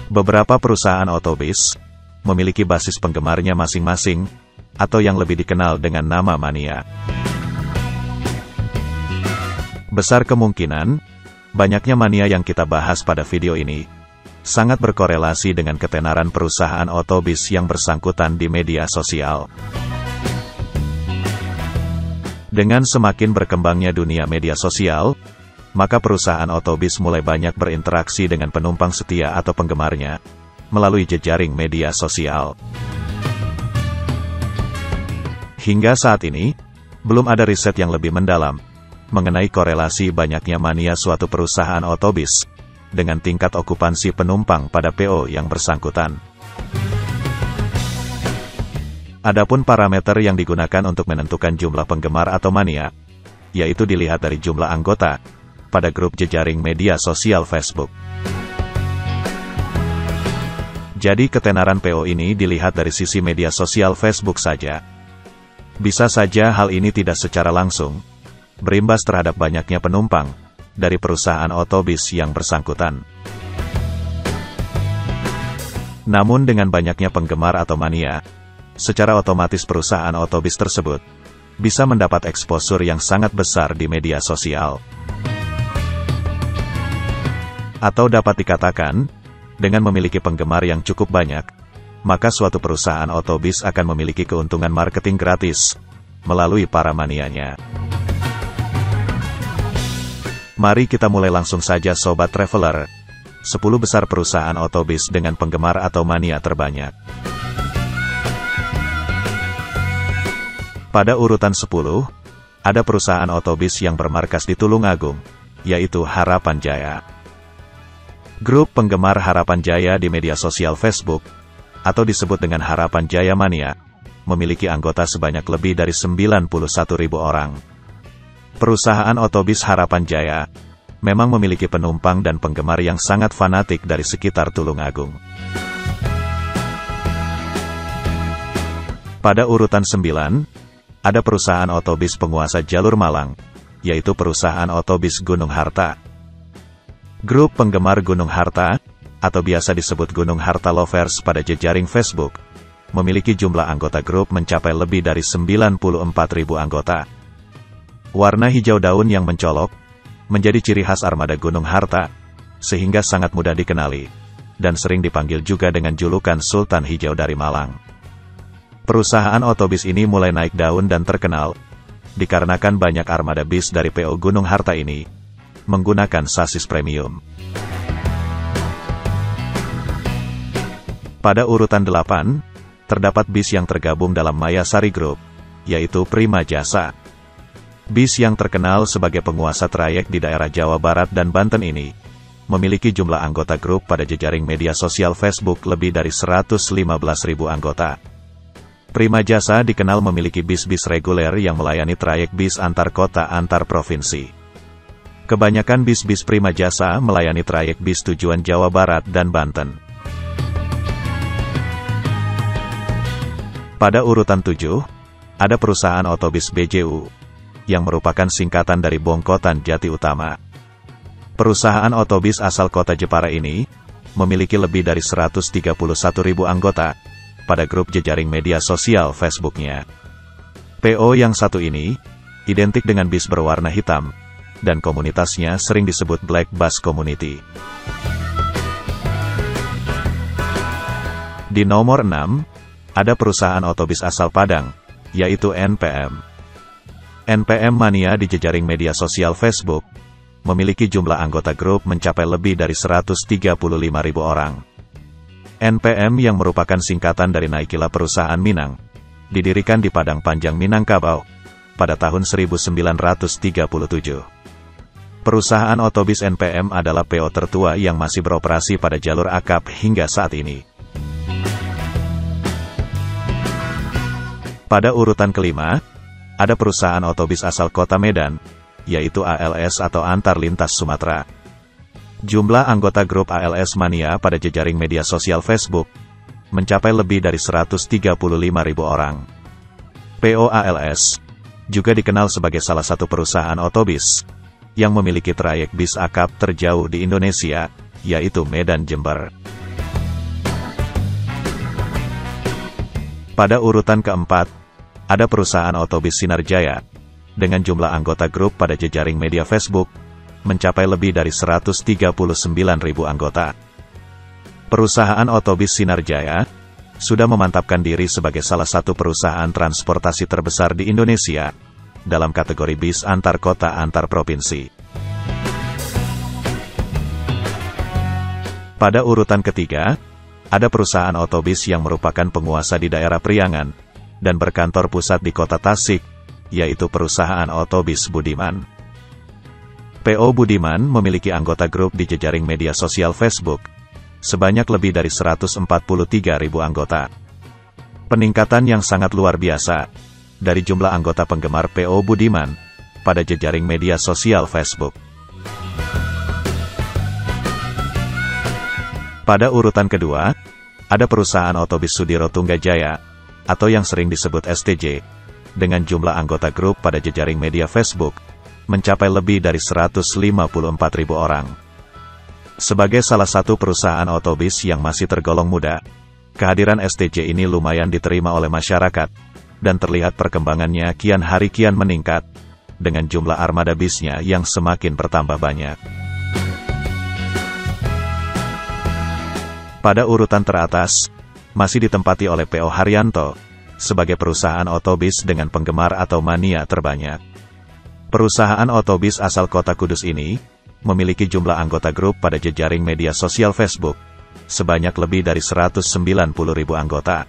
Beberapa perusahaan otobis memiliki basis penggemarnya masing-masing, atau yang lebih dikenal dengan nama mania. Besar kemungkinan, banyaknya mania yang kita bahas pada video ini sangat berkorelasi dengan ketenaran perusahaan otobis yang bersangkutan di media sosial. Dengan semakin berkembangnya dunia media sosial, maka perusahaan otobis mulai banyak berinteraksi dengan penumpang setia atau penggemarnya melalui jejaring media sosial. Hingga saat ini, belum ada riset yang lebih mendalam mengenai korelasi banyaknya mania suatu perusahaan otobis dengan tingkat okupansi penumpang pada PO yang bersangkutan. Adapun parameter yang digunakan untuk menentukan jumlah penggemar atau mania, yaitu dilihat dari jumlah anggota pada grup jejaring media sosial Facebook. Jadi ketenaran PO ini dilihat dari sisi media sosial Facebook saja. Bisa saja hal ini tidak secara langsung berimbas terhadap banyaknya penumpang dari perusahaan otobis yang bersangkutan. Namun dengan banyaknya penggemar atau mania, secara otomatis perusahaan otobis tersebut bisa mendapat eksposur yang sangat besar di media sosial. Atau dapat dikatakan, dengan memiliki penggemar yang cukup banyak, maka suatu perusahaan otobis akan memiliki keuntungan marketing gratis melalui para manianya. Mari kita mulai langsung saja Sobat Traveler. 10 besar perusahaan otobis dengan penggemar atau mania terbanyak. Pada urutan 10, ada perusahaan otobis yang bermarkas di Tulungagung, yaitu Harapan Jaya. Grup penggemar Harapan Jaya di media sosial Facebook, atau disebut dengan Harapan Jaya Mania, memiliki anggota sebanyak lebih dari 91.000 orang. Perusahaan otobis Harapan Jaya memang memiliki penumpang dan penggemar yang sangat fanatik dari sekitar Tulungagung. Pada urutan 9, ada perusahaan otobis penguasa jalur Malang, yaitu perusahaan otobis Gunung Harta. Grup penggemar Gunung Harta, atau biasa disebut Gunung Harta Lovers pada jejaring Facebook, memiliki jumlah anggota grup mencapai lebih dari 94.000 anggota. Warna hijau daun yang mencolok menjadi ciri khas armada Gunung Harta, sehingga sangat mudah dikenali, dan sering dipanggil juga dengan julukan Sultan Hijau dari Malang. Perusahaan otobis ini mulai naik daun dan terkenal, dikarenakan banyak armada bis dari PO Gunung Harta ini menggunakan sasis premium. Pada urutan 8, terdapat bis yang tergabung dalam Mayasari Group, yaitu Prima Jasa. Bis yang terkenal sebagai penguasa trayek di daerah Jawa Barat dan Banten ini, memiliki jumlah anggota grup pada jejaring media sosial Facebook lebih dari 115.000 anggota. Prima Jasa dikenal memiliki bis-bis reguler yang melayani trayek bis antar kota antar provinsi. Kebanyakan bis-bis Prima Jasa melayani trayek bis tujuan Jawa Barat dan Banten. Pada urutan 7, ada perusahaan otobis BJU, yang merupakan singkatan dari Bongkotan Jati Utama. Perusahaan otobis asal kota Jepara ini memiliki lebih dari 131.000 anggota pada grup jejaring media sosial Facebook-nya. PO yang satu ini identik dengan bis berwarna hitam, dan komunitasnya sering disebut Black Bus Community. Di nomor 6, ada perusahaan otobis asal Padang, yaitu NPM. NPM Mania di jejaring media sosial Facebook memiliki jumlah anggota grup mencapai lebih dari 135.000 orang. NPM yang merupakan singkatan dari Naikila Perusahaan Minang, didirikan di Padang Panjang Minangkabau pada tahun 1937. Perusahaan otobis NPM adalah PO tertua yang masih beroperasi pada jalur akap hingga saat ini. Pada urutan kelima, ada perusahaan otobis asal kota Medan, yaitu ALS atau Antar Lintas Sumatera. Jumlah anggota grup ALS Mania pada jejaring media sosial Facebook mencapai lebih dari 135.000 orang. PO ALS juga dikenal sebagai salah satu perusahaan otobis yang memiliki trayek bis akap terjauh di Indonesia, yaitu Medan Jember. Pada urutan keempat, ada perusahaan otobis Sinar Jaya, dengan jumlah anggota grup pada jejaring media Facebook, mencapai lebih dari 139.000 anggota. Perusahaan otobis Sinar Jaya, sudah memantapkan diri sebagai salah satu perusahaan transportasi terbesar di Indonesia, dalam kategori bis antar kota antar provinsi. Pada urutan ketiga, ada perusahaan otobis yang merupakan penguasa di daerah Priangan, dan berkantor pusat di kota Tasik, yaitu perusahaan otobis Budiman. PO Budiman memiliki anggota grup di jejaring media sosial Facebook, sebanyak lebih dari 143.000 anggota. Peningkatan yang sangat luar biasa, dari jumlah anggota penggemar PO Budiman, pada jejaring media sosial Facebook. Pada urutan kedua, ada perusahaan otobis Sudiro Tunggajaya, atau yang sering disebut STJ, dengan jumlah anggota grup pada jejaring media Facebook, mencapai lebih dari 154.000 orang. Sebagai salah satu perusahaan otobis yang masih tergolong muda, kehadiran STJ ini lumayan diterima oleh masyarakat, dan terlihat perkembangannya kian hari kian meningkat, dengan jumlah armada bisnya yang semakin bertambah banyak. Pada urutan teratas, masih ditempati oleh PO Haryanto, sebagai perusahaan otobis dengan penggemar atau mania terbanyak. Perusahaan otobis asal kota Kudus ini, memiliki jumlah anggota grup pada jejaring media sosial Facebook, sebanyak lebih dari 190.000 anggota.